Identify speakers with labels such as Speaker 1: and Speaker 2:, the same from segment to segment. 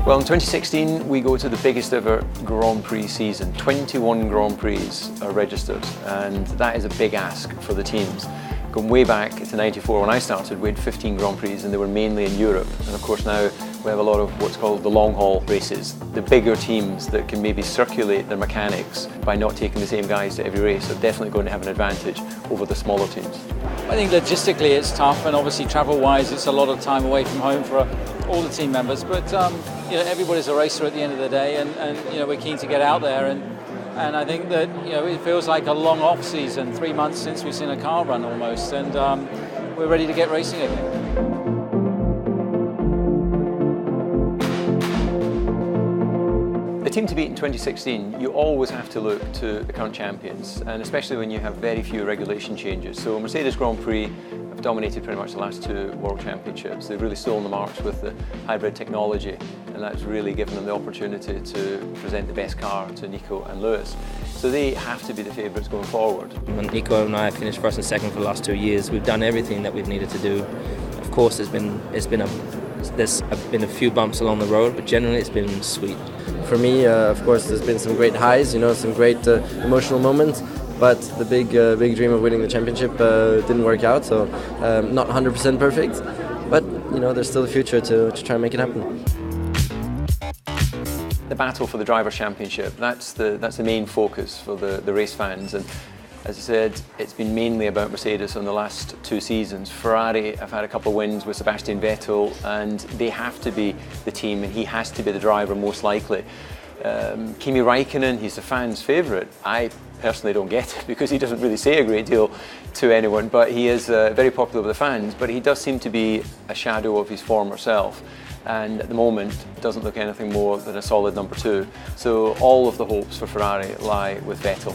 Speaker 1: Well, in 2016 we go to the biggest ever Grand Prix season. 21 Grand Prix are registered, and that is a big ask for the teams. Going way back to '94 when I started, we had 15 Grand Prix and they were mainly in Europe. And of course now we have a lot of what's called the long haul races. The bigger teams that can maybe circulate their mechanics by not taking the same guys to every race are definitely going to have an advantage over the smaller teams.
Speaker 2: I think logistically it's tough, and obviously travel-wise it's a lot of time away from home for all the team members. But you know, everybody's a racer at the end of the day, and you know, we're keen to get out there. And I think that, you know, it feels like a long off season, 3 months since we've seen a car run almost, and we're ready to get racing again.
Speaker 1: The team to beat in 2016, you always have to look to the current champions, and especially when you have very few regulation changes. So Mercedes Grand Prix have dominated pretty much the last 2 World Championships. They've really stolen the marks with the hybrid technology, and that's really given them the opportunity to present the best car to Nico and Lewis. So they have to be the favourites going forward.
Speaker 3: When Nico and I finished first and second for the last 2 years, we've done everything that we've needed to do. Of course, there's been a few bumps along the road, but generally it's been sweet.
Speaker 4: For me, of course, there's been some great highs, you know, some great emotional moments, but the big dream of winning the championship didn't work out, so not 100% perfect, but you know, there's still a future to try and make it happen.
Speaker 1: The battle for the Drivers' Championship, that's the main focus for the race fans. And as I said, it's been mainly about Mercedes on the last 2 seasons. Ferrari have had a couple of wins with Sebastian Vettel, and they have to be the team, and he has to be the driver most likely. Kimi Raikkonen, he's the fans' favourite. I personally don't get it because he doesn't really say a great deal to anyone, but he is very popular with the fans, but he does seem to be a shadow of his former self, and at the moment doesn't look anything more than a solid number 2. So all of the hopes for Ferrari lie with Vettel.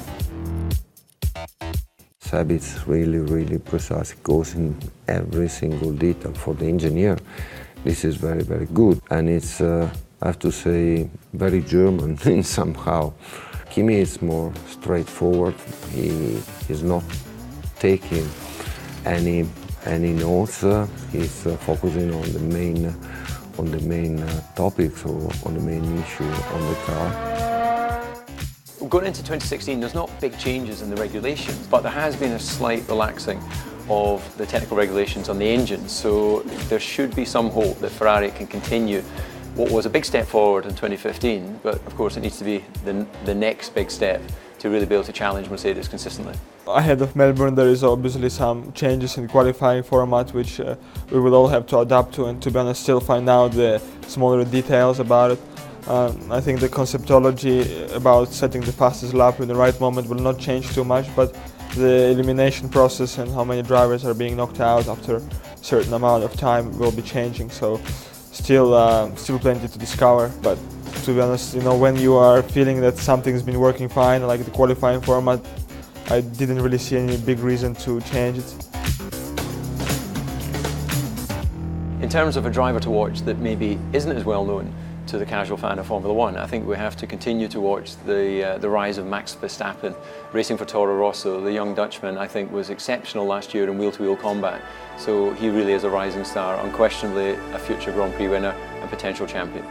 Speaker 5: Seb is really precise. It goes in every single detail for the engineer. This is very good, and it's I have to say very German in somehow. Kimi is more straightforward. He is not taking any notes. He's focusing on the main topics or on the main issue on the car.
Speaker 1: Going into 2016, there's not big changes in the regulations, but there has been a slight relaxing of the technical regulations on the engines, so there should be some hope that Ferrari can continue what was a big step forward in 2015, but of course it needs to be the next big step to really be able to challenge Mercedes consistently.
Speaker 6: Ahead of Melbourne there is obviously some changes in the qualifying format which we will all have to adapt to, and to be honest still find out the smaller details about it. I think the conceptology about setting the fastest lap in the right moment will not change too much, but the elimination process and how many drivers are being knocked out after a certain amount of time will be changing. So still plenty to discover. But to be honest, you know, when you are feeling that something's been working fine, like the qualifying format, I didn't really see any big reason to change it.
Speaker 1: In terms of a driver to watch that maybe isn't as well known to the casual fan of Formula One, I think we have to continue to watch the rise of Max Verstappen, racing for Toro Rosso. The young Dutchman, I think, was exceptional last year in wheel-to-wheel combat. So he really is a rising star, unquestionably a future Grand Prix winner and potential champion.